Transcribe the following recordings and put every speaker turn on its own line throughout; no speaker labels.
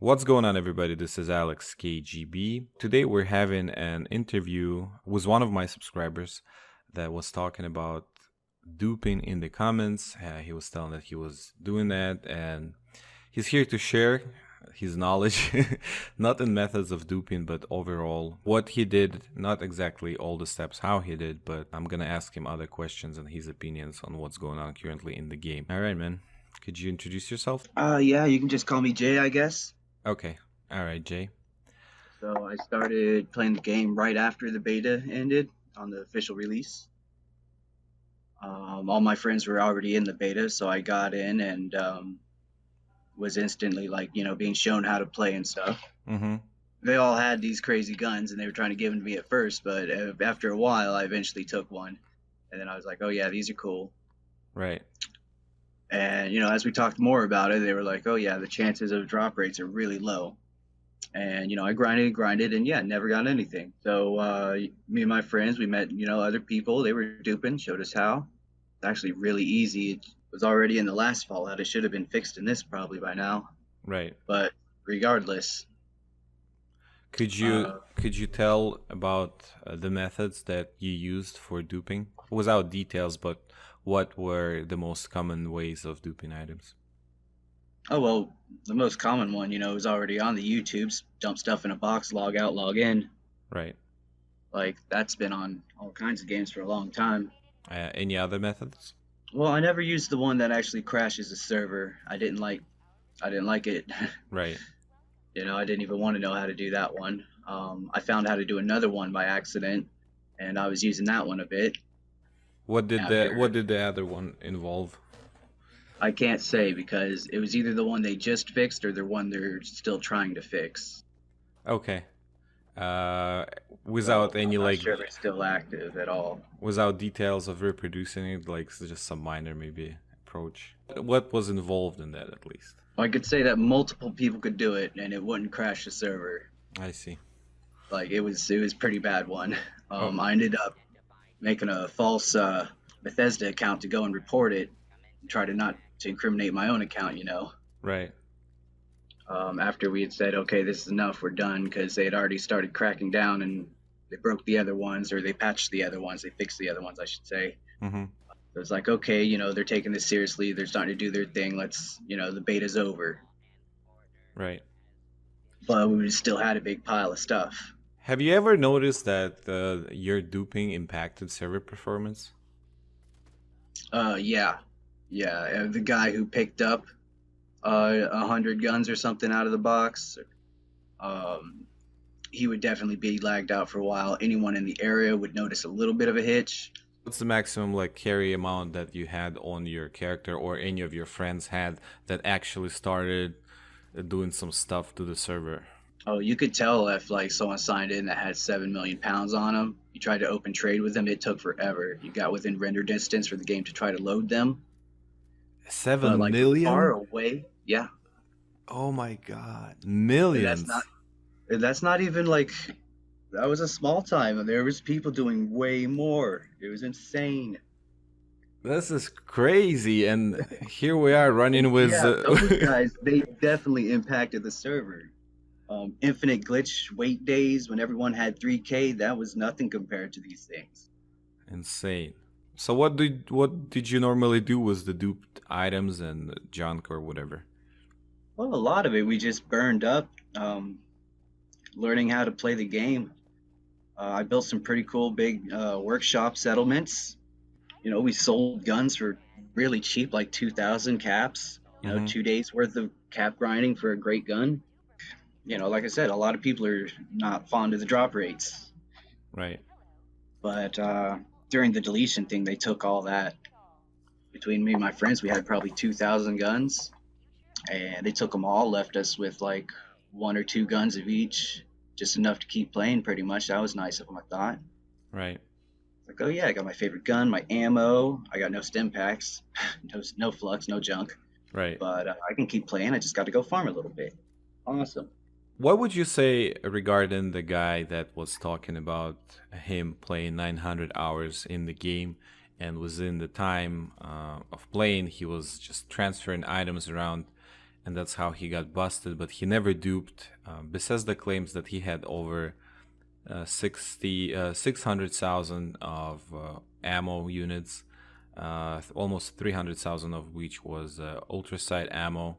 What's going on, everybody? This is Alex KGB. Today we're having an interview with one of my subscribers that was talking about duping in the comments. He was telling that he was doing that, and he's here to share his knowledge, not in methods of duping, but overall what he did, not exactly all the steps how he did, but I'm gonna ask him other questions and his opinions on what's going on currently in the game. All right, man. Could you introduce yourself?
Yeah, you can just call me Jay, I guess.
Okay. All right, Jay.
So I started playing the game right after the beta ended on the official release. All my friends were already in the beta, so I got in and was instantly being shown how to play and stuff.
Mm-hmm.
They all had these crazy guns and they were trying to give them to me at first, but after a while, I eventually took one. And then I was like, oh yeah, these are cool.
Right.
And, as we talked more about it, they were like, oh yeah, the chances of drop rates are really low. And, I grinded, and yeah, never got anything. So me and my friends, we met, other people. They were duping, showed us how. It's actually really easy. It was already in the last Fallout. It should have been fixed in this probably by now.
Right.
But regardless,
Could you tell about the methods that you used for duping without details, but what were the most common ways of duping items?
oh well, the most common one, is already on the YouTubes. Dump stuff in a box, log out, log in.
Right.
Like that's been on all kinds of games for a long time.
Any other methods?
Well, I never used the one that actually crashes a server. I didn't like it.
Right.
I didn't even want to know how to do that one. I found how to do another one by accident, and I was using that one a bit.
What did the other one involve?
I can't say because it was either the one they just fixed or the one they're still trying to fix.
Okay. Uh,
So
without any
I'm not
like
sure if it's still active at all.
without details of reproducing it, like just some minor maybe approach. What was involved in that at least?
I could say that multiple people could do it, and it wouldn't crash the server.
I see.
Like it was pretty bad one.
Oh,
I ended up making a false Bethesda account to go and report it, and try to not to incriminate my own account.
right.
After we had said, okay, this is enough, we're done, because they had already started cracking down and they broke the other ones, or they patched the other ones, they fixed the other ones, I should say.
Mm-hmm.
So it's like, okay, they're taking this seriously, they're starting to do their thing, the beta's over.
Right.
But we still had a big pile of stuff.
Have you ever noticed that your duping impacted server performance?
Yeah, yeah. The guy who picked up 100 guns or something out of the box, um, he would definitely be lagged out for a while. Anyone in the area would notice a little bit of a hitch.
What's the maximum like carry amount that you had on your character or any of your friends had that actually started doing some stuff to the server?
Oh, you could tell if someone signed in that had 7 million pounds on them. You tried to open trade with them, it took forever. You got within render distance for the game to try to load them, but
Seven
from far
million?
away, yeah.
Oh my god.
And that's not
Millions.
that's not even that was a small time, and there was people doing way more. It was insane.
This is crazy. And here we are running with.
Yeah, those guys, they definitely impacted the server. Infinite glitch wait days when everyone had 3K, that was nothing compared to these things.
Insane. So what did you normally do with the duped items and junk or whatever?
Well, a lot of it we just burned up, learning how to play the game. I built some pretty cool big workshop settlements. We sold guns for really cheap, like 2,000 caps.
Mm-hmm.
2 days worth of cap grinding for a great gun. Like I said, a lot of people are not fond of the drop rates,
Right.
but during the deletion thing, they took all that. Between me and my friends, we had probably 2,000 guns, and they took them all, left us with like one or two guns of each, just enough to keep playing pretty much. That was nice of them, I thought.
Right.
Like, oh yeah, I got my favorite gun, my ammo. I got no stim packs, no flux, no junk,
Right.
but I can keep playing. I just got to go farm a little bit. Awesome.
What would you say regarding the guy that was talking about him playing 900 hours in the game and within the time of playing, he was just transferring items around and that's how he got busted. But he never duped. Bethesda claims that he had over 600,000 of ammo units, almost 300,000 of which was ultrasight ammo.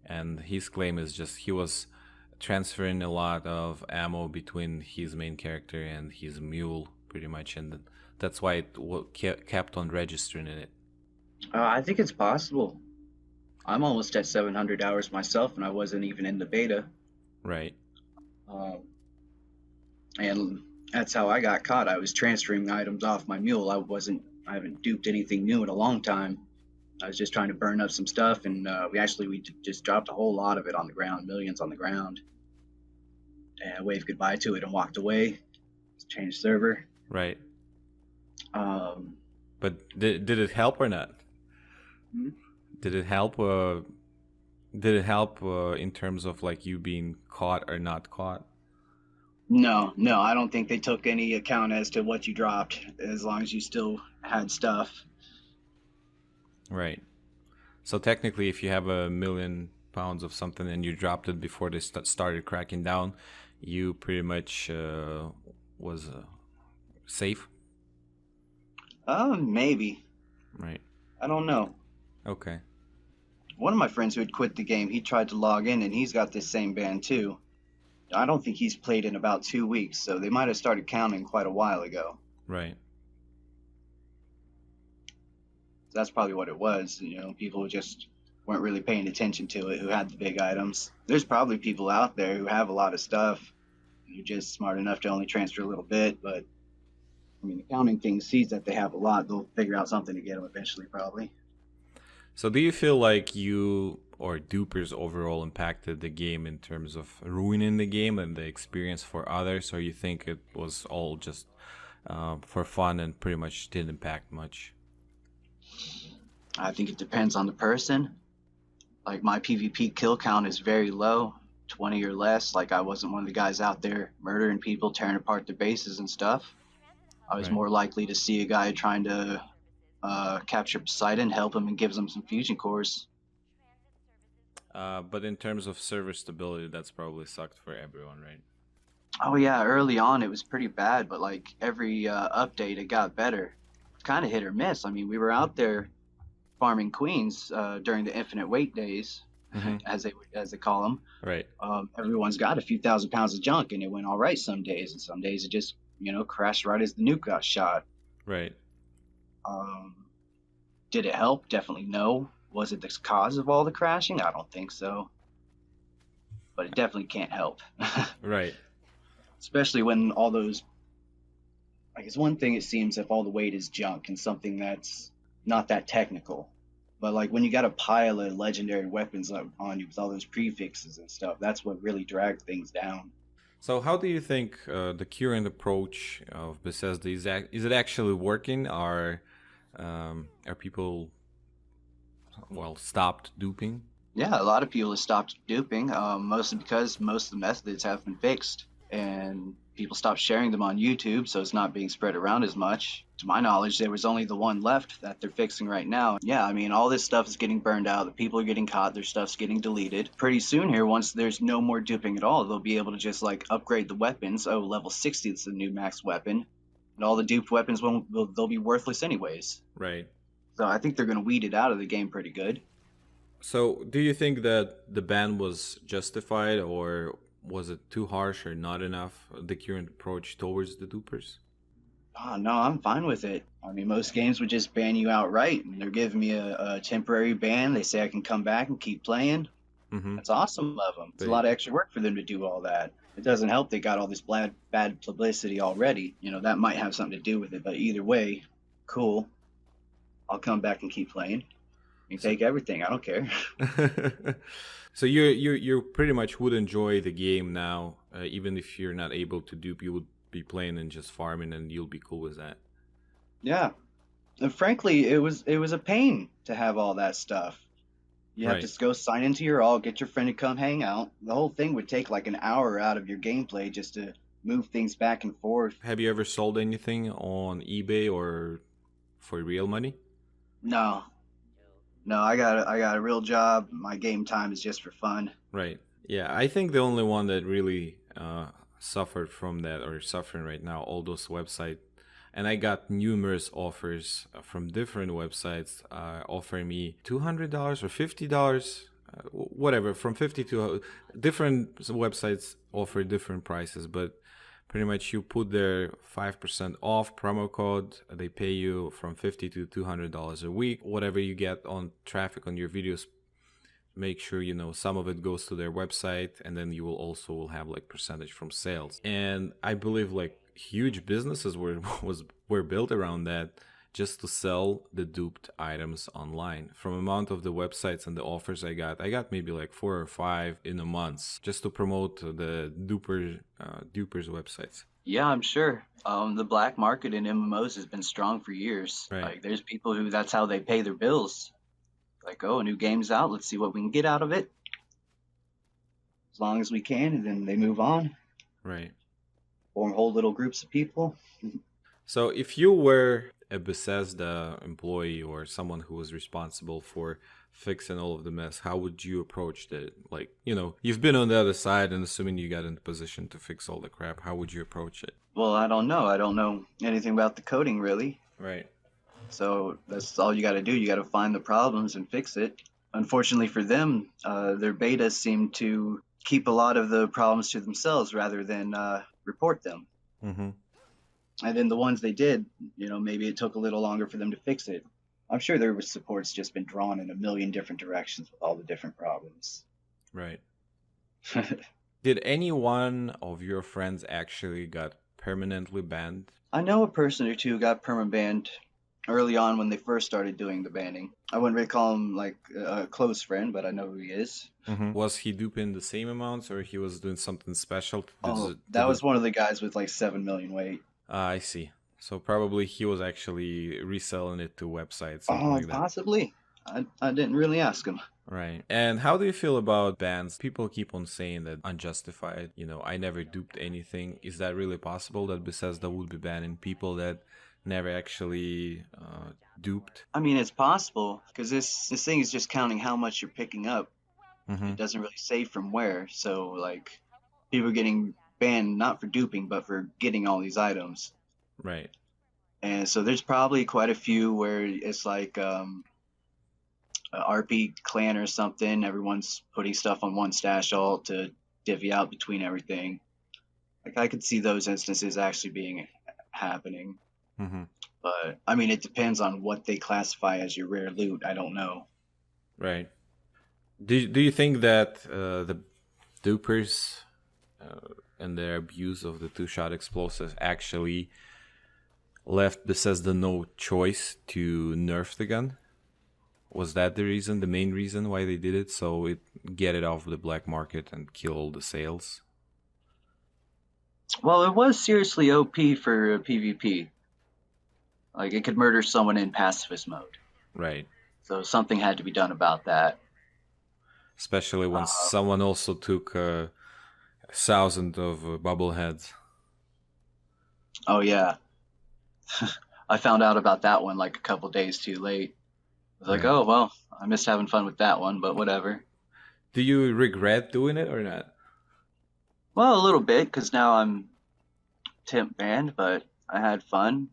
And his claim is just he was transferring a lot of ammo between his main character and his mule, pretty much, and that's why it kept on registering in it.
I think it's possible. I'm almost at 700 hours myself, and I wasn't even in the beta.
Right.
Um, and that's how I got caught. I was transferring items off my mule. I haven't duped anything new in a long time. I was just trying to burn up some stuff, and we just dropped a whole lot of it on the ground, millions on the ground, and waved goodbye to it and walked away. Changed server.
Right.
Um,
But did it help or not?
hmm?
Did it help? Did it help in terms of like you being caught or not caught?
No, no, I don't think they took any account as to what you dropped, as long as you still had stuff.
Right. So technically, if you have 1,000,000 pounds of something and you dropped it before they started cracking down, you pretty much was safe.
Maybe.
Right.
I don't know.
Okay.
One of my friends who had quit the game, he tried to log in and he's got this same ban too. I don't think he's played in about 2 weeks, so they might have started counting quite a while ago.
Right.
So that's probably what it was. People just weren't really paying attention to it who had the big items. There's probably people out there who have a lot of stuff. You're just smart enough to only transfer a little bit, but I mean, the counting thing sees that they have a lot. They'll figure out something to get them eventually, probably.
So do you feel like you or Dupers overall impacted the game in terms of ruining the game and the experience for others, or you think it was all just for fun and pretty much didn't impact much?
I think it depends on the person. Like my PvP kill count is very low, 20 or less. Like I wasn't one of the guys out there murdering people, tearing apart their bases and stuff. I was
Right.
more likely to see a guy trying to capture Poseidon, help him, and gives him some fusion cores.
But in terms of server stability, that's probably sucked for everyone, right?
Oh yeah, early on it was pretty bad, but like every update it got better. Kind of hit or miss. I mean, we were out there farming queens during the infinite wait days,
Mm-hmm.
as they call them.
Right.
Everyone's got a few thousand pounds of junk, and it went all right some days, and some days it just crashed right as the nuke got shot.
Right.
Um, did it help? Definitely no. Was it the cause of all the crashing? I don't think so. But it definitely can't help.
Right.
Especially when all those. Like, it's one thing, it seems, if all the weight is junk and something that's not that technical. But, like, when you got a pile of legendary weapons on you with all those prefixes and stuff, that's what really dragged things down.
So how do you think the current approach of Bethesda is it actually working? Are people stopped duping?
Yeah, a lot of people have stopped duping, mostly because most of the methods have been fixed, and people stopped sharing them on YouTube, so it's not being spread around as much. To my knowledge, there was only the one left that they're fixing right now. Yeah, I mean, all this stuff is getting burned out. The people are getting caught. Their stuff's getting deleted. Pretty soon here, once there's no more duping at all, they'll be able to just, like, upgrade the weapons. Oh, level 60 is the new max weapon. And all the duped weapons, they'll be worthless anyways.
Right.
So I think they're going to weed it out of the game pretty good.
So do you think that the ban was justified, or was it too harsh or not enough, the current approach towards the dupers?
Oh, no, I'm fine with it. I mean, most games would just ban you outright, and they're giving me a temporary ban. They say I can come back and keep playing.
Mm-hmm.
That's awesome of them. It's a lot of extra work for them to do all that. It doesn't help they got all this bad publicity already. That might have something to do with it, but either way, cool. I'll come back and keep playing. You take everything. I don't care.
So you pretty much would enjoy the game now, even if you're not able to dupe. You would be playing and just farming, and you'll be cool with that.
Yeah. And frankly, it was a pain to have all that stuff. You have to go sign into your all, get your friend to come hang out. The whole thing would take like an hour out of your gameplay just to move things back and forth.
Have you ever sold anything on eBay or for real money?
No. No, I got a real job. My game time is just for fun.
Right. Yeah, I think the only one that really suffered from that or suffering right now, all those websites, and I got numerous offers from different websites offering me $200 or $50, whatever, from 50 to different websites offer different prices, but pretty much you put their 5% off promo code, they pay you from 50 to $200 a week. Whatever you get on traffic on your videos, make sure some of it goes to their website, and then you will have like percentage from sales. And I believe like huge businesses were built around that, just to sell the duped items online. From amount of the websites and the offers I got maybe like 4 or 5 in a month, just to promote the Dupers websites.
Yeah, I'm sure. The black market in MMOs has been strong for years.
Right.
Like, there's people who that's how they pay their bills. Like, oh, a new game's out. Let's see what we can get out of it. As long as we can, and then they move on.
Right.
Form whole little groups of people.
So if you were a Bethesda employee or someone who was responsible for fixing all of the mess, how would you approach it? Like, you've been on the other side, and assuming you got in the position to fix all the crap, how would you approach it?
Well, I don't know. I don't know anything about the coding, really.
Right.
So that's all you got to do. You got to find the problems and fix it. Unfortunately for them, their betas seem to keep a lot of the problems to themselves rather than report them.
Mm-hmm.
And then the ones they did, maybe it took a little longer for them to fix it. I'm sure their support's just been drawn in a million different directions with all the different problems.
Right. Did any one of your friends actually got permanently banned?
I know a person or two got perma-banned early on when they first started doing the banning. I wouldn't really call him like a close friend, but I know who he is.
Mm-hmm. Was he duping the same amounts, or he was doing something special?
That was one of the guys with like 7 million weight.
I see. So probably he was actually reselling it to websites, something like that.
Possibly. I didn't really ask him.
Right. And how do you feel about bans? People keep on saying that unjustified. I never duped anything. Is that really possible that Bethesda would be banning people that never actually duped?
I mean, it's possible, because this thing is just counting how much you're picking up.
Mm-hmm.
It doesn't really say from where. So, like, people are getting banned not for duping, but for getting all these items.
Right.
And so there's probably quite a few where it's like a RP clan or something. Everyone's putting stuff on one stash alt to divvy out between everything. Like, I could see those instances actually happening.
Mm-hmm.
But, I mean, it depends on what they classify as your rare loot. I don't know.
Right. Do you think that the Dupers and their abuse of the two-shot explosives actually left Bethesda no choice to nerf the gun? Was that the main reason why they did it? So it get it off the black market and kill all the sales?
Well, it was seriously OP for PvP. Like, it could murder someone in pacifist mode.
Right.
So something had to be done about that.
Especially when someone also took 1,000 of bubbleheads.
Oh, yeah. I found out about that one like a couple days too late. I was like, oh, well, I missed having fun with that one, but whatever.
Do you regret doing it or not?
Well, a little bit, because now I'm temp banned, but I had fun.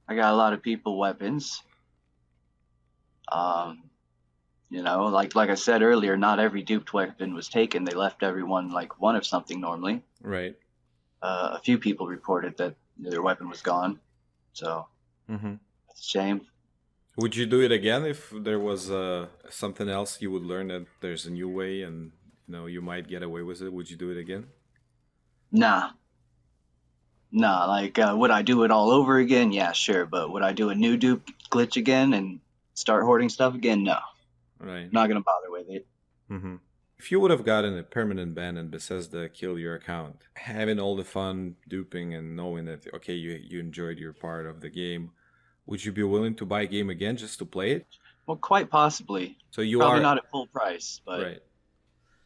I got a lot of people weapons. Like I said earlier, not every duped weapon was taken. They left everyone like one of something normally.
Right.
A few people reported that their weapon was gone. So, That's a shame.
Would you do it again if there was something else you would learn that there's a new way and you might get away with it? Would you do it again?
Nah. Like, would I do it all over again? Yeah, sure. But would I do a new dupe glitch again and start hoarding stuff again? No.
Right.
Not going to bother with it.
Mm-hmm. If you would have gotten a permanent ban and Bethesda killed your account, having all the fun duping and knowing that, okay, you enjoyed your part of the game, would you be willing to buy a game again just to play it?
Well, quite possibly.
So you
Probably
are
not at full price, but
right.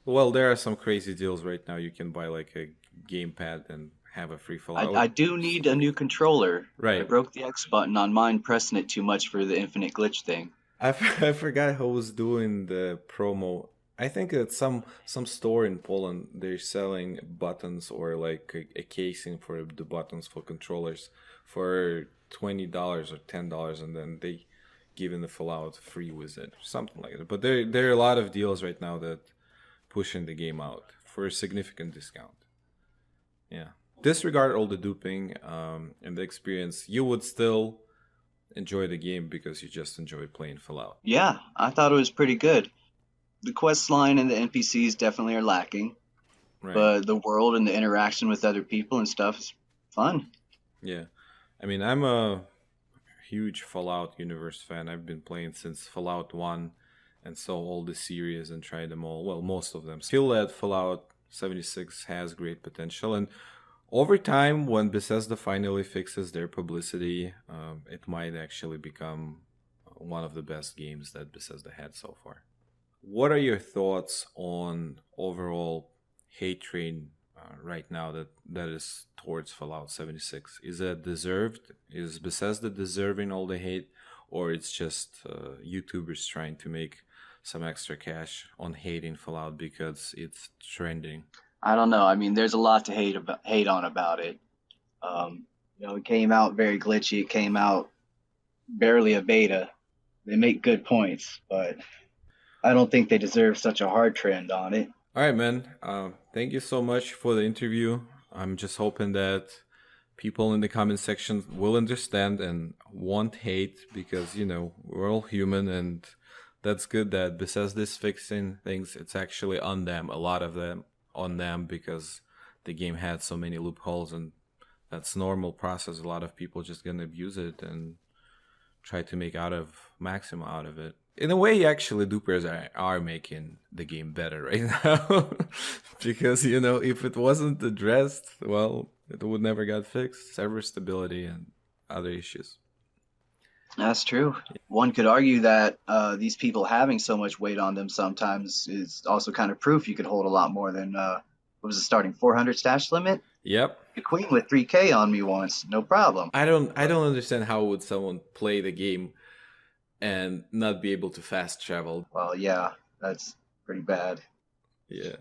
Well, there are some crazy deals right now. You can buy like a gamepad and have a free fall.
I do need a new controller.
Right.
I broke the X button on mine, pressing it too much for the infinite glitch thing.
I forgot who was doing the promo. I think it's some store in Poland. They're selling buttons or like a casing for the buttons for controllers for $20 or $10, and then they giving the Fallout free with it, something like that. But there are a lot of deals right now that pushing the game out for a significant discount. Yeah. Disregard all the duping and the experience. You would still enjoy the game because you just enjoy playing Fallout.
Yeah, I thought it was pretty good. The quest line and the NPCs definitely are lacking,
Right.
but the world and the interaction with other people and stuff is fun.
Yeah. I mean, I'm a huge Fallout universe fan. I've been playing since Fallout 1 and saw all the series and tried them all. Well, most of them. Feel that Fallout 76 has great potential. And over time, when Bethesda finally fixes their publicity, it might actually become one of the best games that Bethesda had so far. What are your thoughts on overall hate train right now that is towards Fallout 76? Is it deserved? Is Bethesda deserving all the hate, or it's just YouTubers trying to make some extra cash on hating Fallout because it's trending?
I don't know. I mean, there's a lot to hate on about it. It came out very glitchy. It came out barely a beta. They make good points, but I don't think they deserve such a hard trend on it.
All right, man. Thank you so much for the interview. I'm just hoping that people in the comment section will understand and won't hate because, we're all human, and that's good that Bethesda is fixing things. It's actually on them, a lot of them on them, because the game had so many loopholes, and that's normal process. A lot of people just gonna abuse it and try to make maximum out of it. In a way, actually, Dupers are making the game better right now. Because, if it wasn't addressed, well, it would never get fixed. Server stability and other issues.
That's true. One could argue that these people having so much weight on them sometimes is also kind of proof you could hold a lot more than what was the starting 400 stash limit?
Yep.
The Queen with 3K on me once, no problem.
I don't understand how would someone play the game and not be able to fast travel.
Well, yeah, that's pretty bad.
Yeah.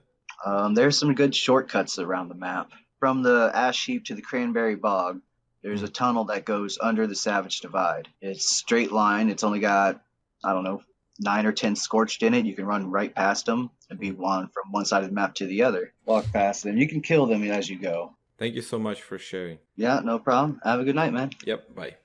There's some good shortcuts around the map. From the Ash Heap to the Cranberry Bog, there's a tunnel that goes under the Savage Divide. It's straight line. It's only got, I don't know, 9 or 10 scorched in it. You can run right past them and be one from one side of the map to the other. Walk past them. You can kill them as you go.
Thank you so much for sharing.
Yeah, no problem. Have a good night, man.
Yep. Bye.